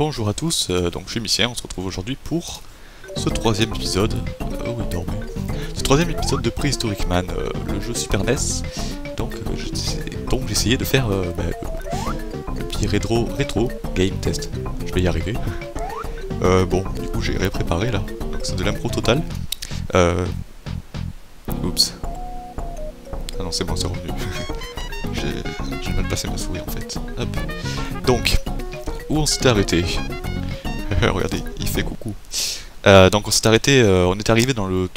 Bonjour à tous, donc je suis Micien, on se retrouve aujourd'hui pour ce troisième épisode, oui dormez, ce troisième épisode de Prehistoric Man, le jeu Super NES, donc j'essayais de faire le petit rétro game test, je vais y arriver. Bon, du coup j'ai préparé là, donc c'est de l'impro total. Oups. Ah non c'est bon, c'est revenu. J'ai mal passé ma souris en fait. Hop. Donc, où on s'était arrêté? Regardez, il fait coucou. Donc on s'est arrêté, on est arrivé dans le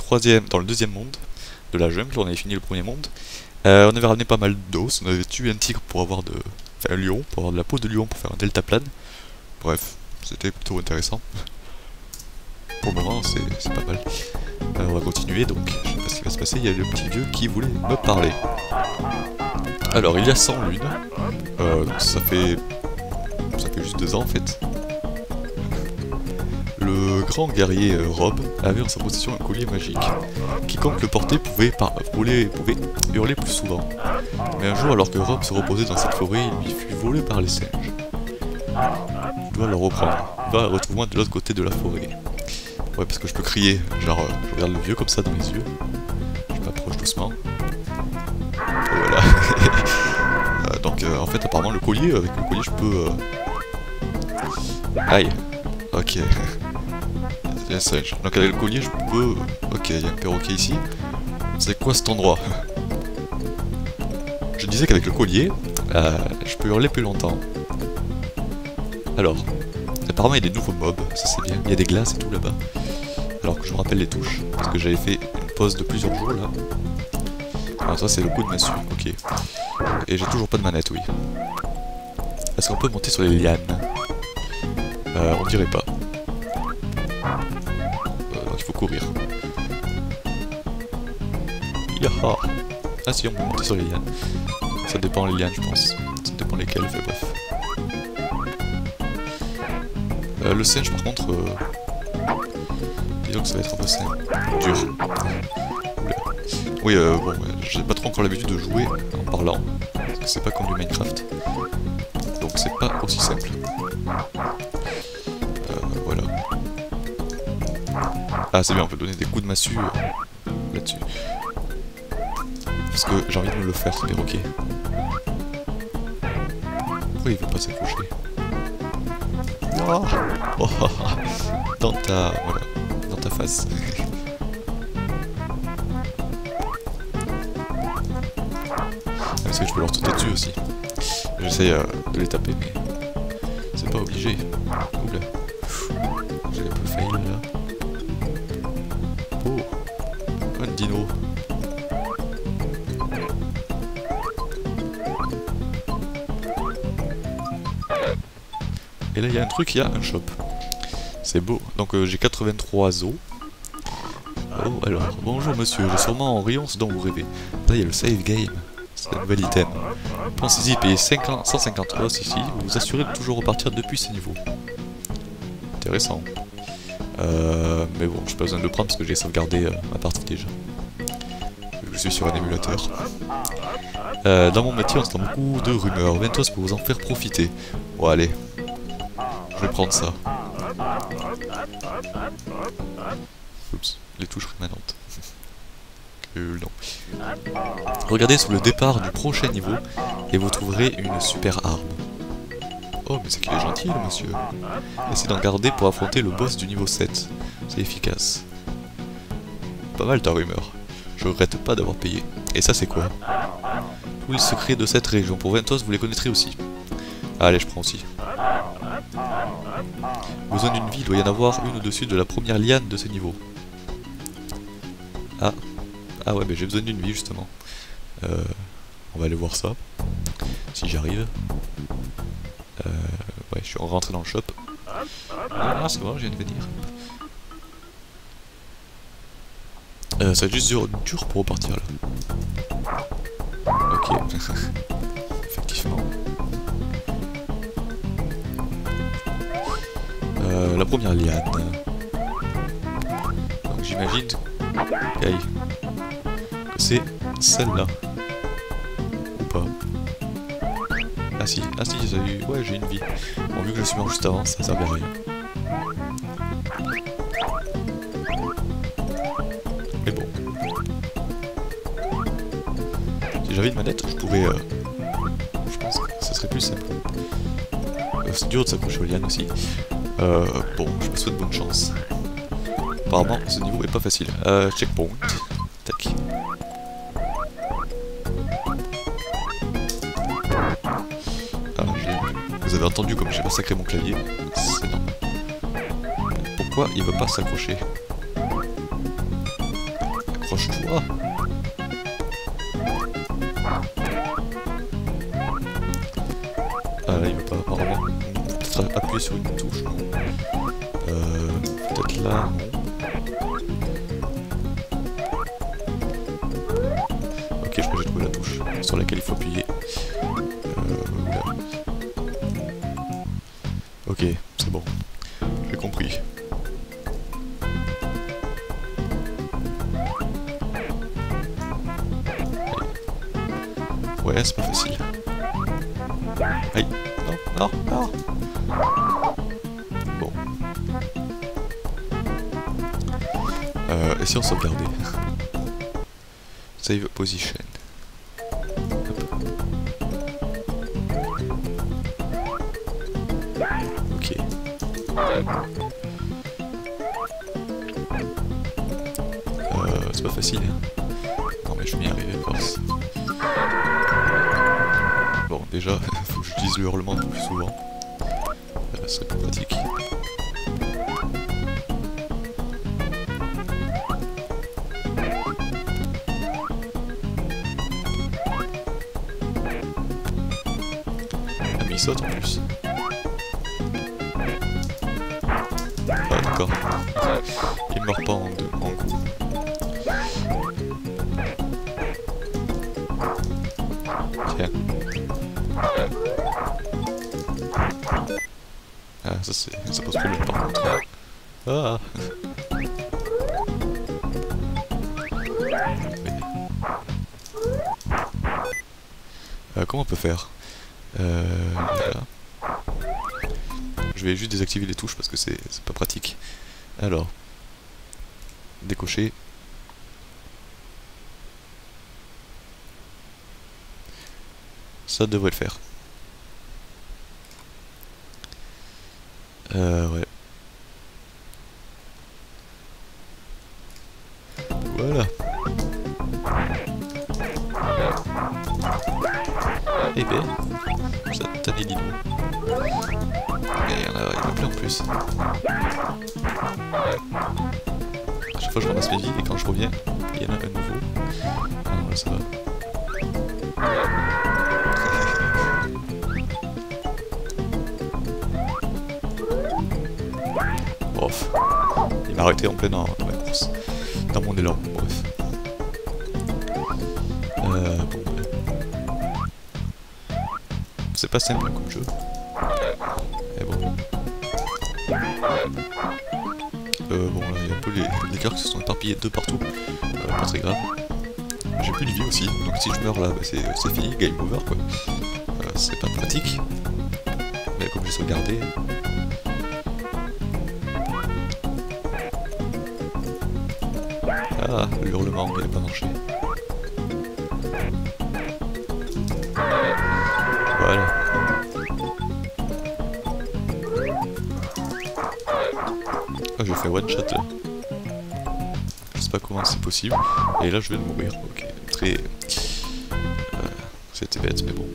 deuxième monde de la jungle, on avait fini le premier monde. On avait ramené pas mal d'os, on avait tué un tigre pour avoir un lion, pour avoir de la peau de lion pour faire un deltaplane. Bref, c'était plutôt intéressant. Pour le moment, c'est pas mal. On va continuer, donc je sais pas ce qui va se passer, il y a le petit vieux qui voulait me parler. Alors, il y a 100 lunes, ça fait juste 2 ans en fait. Le grand guerrier Rob avait en sa possession un collier magique. Quiconque le portait pouvait hurler plus souvent. Mais un jour, alors que Rob se reposait dans cette forêt, il lui fut volé par les singes. Je dois le reprendre. Va, retrouve-moi de l'autre côté de la forêt. Ouais, parce que je peux crier. Genre, je regarde le vieux comme ça dans les yeux. Je m'approche doucement. Et voilà. Donc, en fait, apparemment, avec le collier, je peux... Aïe. Ok. Il y a un singe. Donc avec le collier, je peux... Ok, il y a un perroquet ici. C'est quoi cet endroit? Je disais qu'avec le collier, je peux hurler plus longtemps. Alors, apparemment il y a des nouveaux mobs, ça c'est bien. Il y a des glaces et tout là-bas. Alors que je me rappelle les touches, parce que j'avais fait une pause de plusieurs jours là. Alors ça c'est le coup de massue, ok. Et j'ai toujours pas de manette, oui. Est-ce qu'on peut monter sur les lianes? On dirait pas. Donc il faut courir. Yaha. Ah si, on peut monter sur les lianes. Ça dépend les lianes, je pense. Ça dépend lesquelles, fait bref. Le singe, par contre... disons que ça va être un peu dur. Oula. Oui, bon, j'ai pas trop encore l'habitude de jouer en parlant. Parce que c'est pas comme du Minecraft. Donc c'est pas aussi simple. Voilà. Ah c'est bien, on peut donner des coups de massue là-dessus. Parce que j'ai envie de me le faire, ce perroquet. Pourquoi il veut pas s'accrocher? Oh, dans ta... voilà, dans ta face. Parce que je peux leur sauter dessus aussi. J'essaye de les taper, mais c'est pas obligé. Oula. J'ai un peu fail là. Oh, un dino. Et là il y a un truc, il y a un shop. C'est beau. Donc j'ai 83 os. Oh alors, bonjour monsieur, j'ai sûrement en rayon ce dont vous rêvez. Là il y a le save game. C'est un nouvel item. Pensez-y, payez 150 os ici, vous vous assurez de toujours repartir depuis ce niveau. Intéressant. Mais bon, j'ai pas besoin de le prendre parce que j'ai sauvegardé ma partie déjà. Je suis sur un émulateur. Dans mon métier, on entend beaucoup de rumeurs. Ventos pour vous en faire profiter. Bon, allez. Je vais prendre ça. Oups, les touches rémanentes. Non. Regardez sur le départ du prochain niveau et vous trouverez une super arme. Oh mais c'est qu'il est gentil le monsieur. Essayez d'en garder pour affronter le boss du niveau 7. C'est efficace. Pas mal ta rumeur. Je regrette pas d'avoir payé. Et ça c'est quoi? Tous les secrets de cette région. Pour Ventos vous les connaîtrez aussi. Allez je prends aussi. Besoin d'une vie, il doit y en avoir une au-dessus de la première liane de ce niveau. Ah. Ah ouais, mais j'ai besoin d'une vie justement. On va aller voir ça. Si j'arrive. Ouais, je suis rentré dans le shop. Ah, c'est bon, je viens de venir. Ça va être juste dur pour repartir là. Ok. Effectivement. La première liane. Donc j'imagine que c'est celle-là. Ou pas. Ah si, ouais, j'ai une vie. Bon, vu que je suis mort juste avant, ça servait à rien. Mais bon. Si j'avais une manette, je pourrais... je pense que ça serait plus simple. C'est dur de s'accrocher aux lianes aussi. Bon, je me souhaite bonne chance. Apparemment, ce niveau est pas facile. Checkpoint. Tac. Vous avez entendu comme j'ai massacré mon clavier. C'est normal. Pourquoi il veut pas s'accrocher? Accroche-toi. Ah là il veut pas apparemment. Peut-être appuyer sur une touche, non? Peut-être là, non. Ok, je crois que j'ai trouvé la touche sur laquelle il faut appuyer. Oula. Ok, c'est bon. J'ai compris. Ouais, c'est pas facile. Aïe. Non, non, non. Bon. Et si on sauvegardait? Save position. Ok. C'est pas facile, hein. Non mais je vais y arriver à force. Bon, déjà, faut que j'utilise le hurlement un peu plus souvent. Ce serait plus pratique. Ah mais il saute en plus. Ah d'accord. Il meurt pas en coup. Tiens. Ah ça pose problème par contre. Ah. Mais... comment on peut faire? Voilà. Je vais juste désactiver les touches parce que c'est pas pratique. Alors, décocher. Ça devrait le faire. Ouais. Voilà. Eh ben, ça t'as des dinos. Et il y en a plein en plus. À chaque fois je ramasse mes vies et quand je reviens, il y en a un nouveau. Alors là ça va. Bref. Il m'a arrêté en plein dans ma course. Dans mon élan, bref. Bon. C'est pas simple comme jeu. Mais bon. Bon, là, il y a un peu les cœurs qui se sont éparpillés de partout. Pas très grave. J'ai plus de vie aussi, donc si je meurs là, bah, c'est fini, game over quoi. C'est pas pratique. Mais comme j'ai sauvegardé. Ah, le hurlement, il n'a pas marché. Voilà. Ah, j'ai fait one shot là. Je sais pas comment c'est possible. Et là, je vais mourir. Ok, très... C'était bête, mais bon.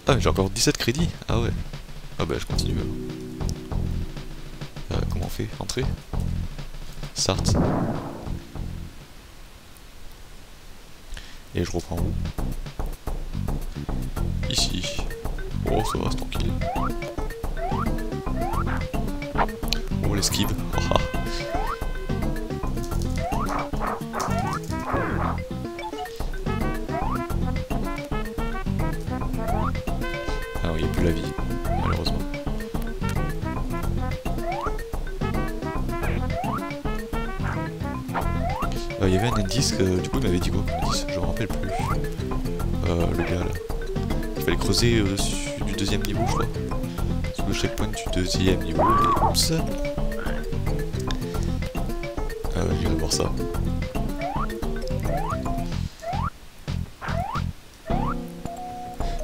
Ah, mais j'ai encore 17 crédits. Ah ouais. Ah bah, je continue. Comment on fait? Entrer? Start. Et je reprends où? Ici. Oh, ça va, c'est tranquille. Oh, l'esquive. Oh. Alors, il n'y a plus la vie, malheureusement. Il y avait un indice, du coup il m'avait dit quoi comme indice? Je me rappelle plus. Le gars là. fallait creuser au-dessus du deuxième niveau, je crois. Sur le checkpoint du deuxième niveau, et oups. J'irai voir ça.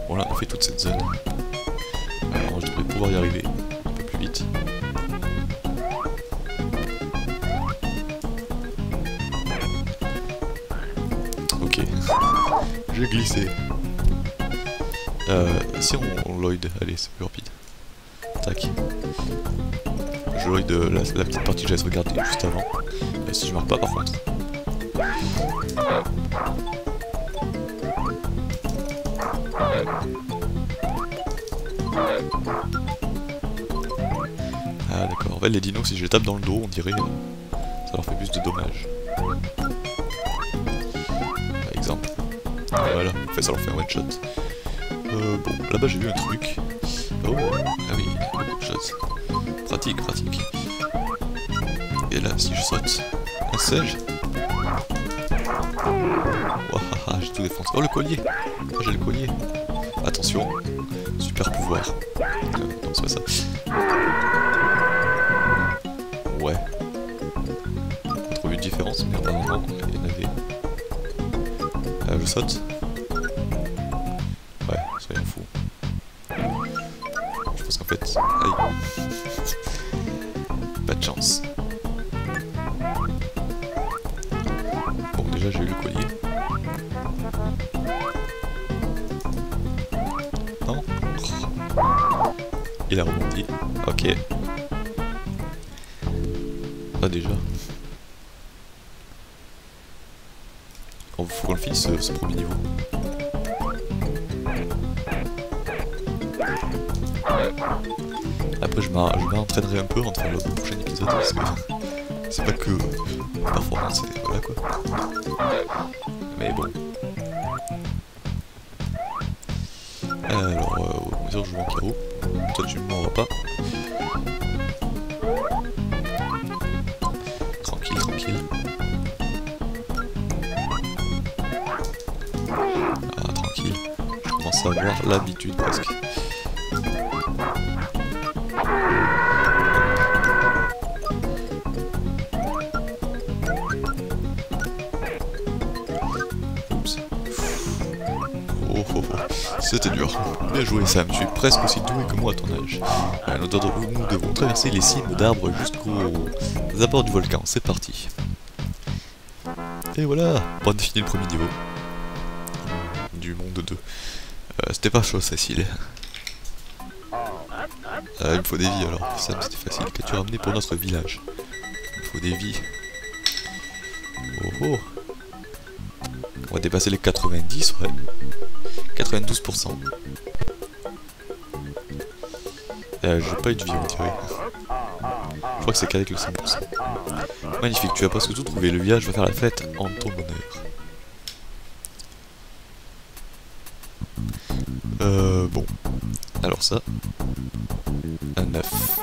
Bon là, on a fait toute cette zone. Alors je devrais pouvoir y arriver un peu plus vite. Ok. J'ai glissé. Si on Lloyd, allez, c'est plus rapide. Tac. Je Lloyd la petite partie que j'avais regardée juste avant. Si je marque pas par contre. Ah d'accord, en fait les dinos si je les tape dans le dos on dirait ça leur fait plus de dommages. Par exemple. Voilà, en fait ça leur fait un one shot. Bon, là-bas j'ai vu un truc. Oh, ah oui, one shot. Pratique, pratique. Et là si je saute, un singe. Waouh, j'ai tout défoncé. Oh le collier. Ah, j'ai le collier. Attention, super pouvoir. Non, c'est pas ça. Ouais. Pas trop vu de différence, mais apparemment, il y en avait. Je saute. Ouais, soyons fous. Je pense qu'en fait... Aïe. Pas de chance. Bon, déjà j'ai eu le collier. Non. Il a rebondi. Ok. Ah déjà. Faut qu'on le finisse ce premier niveau. Après je m'entraînerai un peu entre le prochain épisode parce que c'est pas que performance, c'est voilà quoi. Mais bon. Alors, on va dire que je manque KO. Toi tu ne m'en vas pas. Tranquille, tranquille. Ah, tranquille. Je commence à avoir l'habitude presque. Oups. Oh. C'était dur. Bien joué Sam, tu es presque aussi doué que moi à ton âge. Nous devons traverser les cimes d'arbres jusqu'aux abords du volcan. C'est parti. Et voilà, on a fini le premier niveau. Du monde 2. C'était pas chaud facile. Il me faut des vies alors. Sam, c'était facile. Qu'as-tu ramené pour notre village? Il me faut des vies. Oh. On va dépasser les 90, ouais. 92%. J'ai pas eu de vie, on dirait. Je crois que c'est qu'avec le 5%. Magnifique, tu as presque tout trouvé. Le village va faire la fête en ton honneur. Bon. Alors ça. Un 9.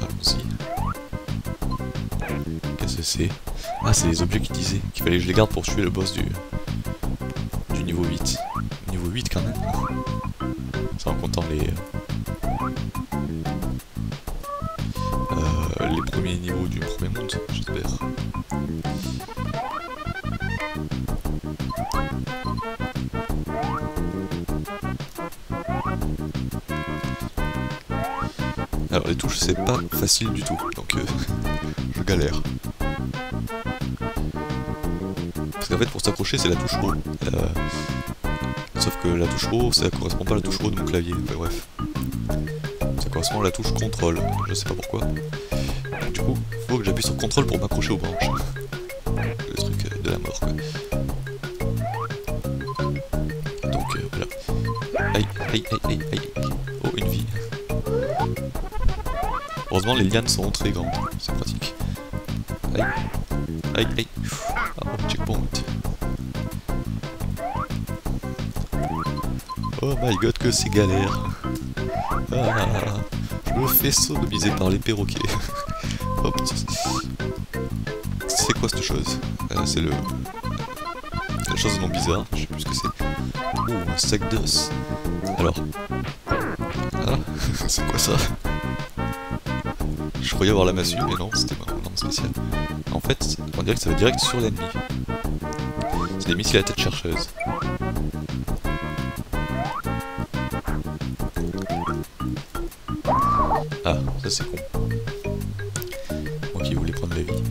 Allons-y. Qu'est-ce que c'est? Ah, c'est les objets qui disaient qu'il fallait que je les garde pour tuer le boss du niveau 8. Niveau 8 quand même. Ça en comptant les premiers niveaux du premier monde, j'espère. Alors les touches c'est pas facile du tout, donc je galère. Parce qu'en fait pour s'accrocher c'est la touche haut. Sauf que la touche haut ça correspond pas à la touche haut de mon clavier, enfin, bref. Ça correspond à la touche contrôle, je sais pas pourquoi. Donc, du coup, faut que j'appuie sur contrôle pour m'accrocher aux branches. Le truc de la mort quoi. Donc voilà. Aïe. Oh une vie. Heureusement les lianes sont très grandes, c'est pratique. Aïe. Ah bon, checkpoint. Oh my god que c'est galère. Ah, je me fais sodomiser par les perroquets. Hop. C'est quoi cette chose? C'est le quelque chose de non bizarre, je sais plus ce que c'est. Oh, un steak d'os. Alors. Ah, c'est quoi ça? Je croyais avoir la massue, mais non, c'était ma arme spéciale. En fait, on dirait que ça va direct sur l'ennemi. C'est des missiles à tête chercheuse. Ah, ça c'est con. Moi qui voulais prendre la vie.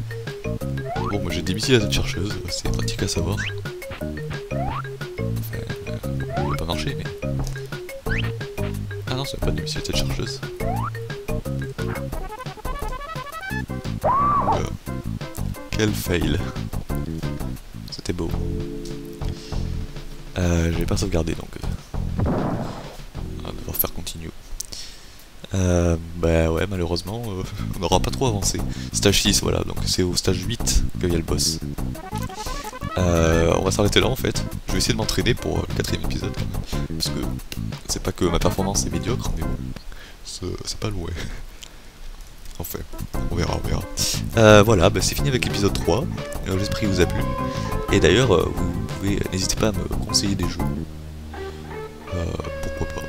Bon, moi j'ai des missiles à tête chercheuse, c'est pratique à savoir. Enfin, il va pas marcher, mais... Ah non, c'est pas des missiles à tête chercheuse. Quel fail. C'était beau. Je vais pas sauvegarder donc. On va devoir faire continue. Bah ouais, malheureusement, on n'aura pas trop avancé. Stage 6, voilà, donc c'est au stage 8 qu'il y a le boss. On va s'arrêter là en fait. Je vais essayer de m'entraîner pour le 4ème épisode quand même. Parce que c'est pas que ma performance est médiocre, mais bon, c'est pas loin. Enfin, on verra, on verra. Voilà, bah c'est fini avec l'épisode 3. J'espère qu'il vous a plu. Et d'ailleurs, vous pouvez, n'hésitez pas à me conseiller des jeux. Pourquoi pas.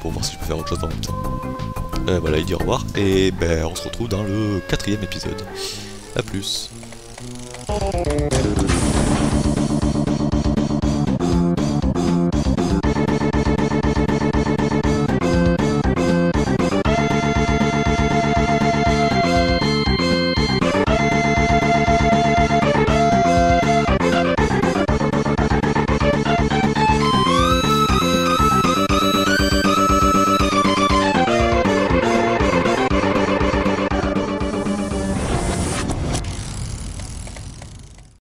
Pour voir si je peux faire autre chose en même temps. Voilà, il dit au revoir. Et ben, on se retrouve dans le 4ème épisode. A plus.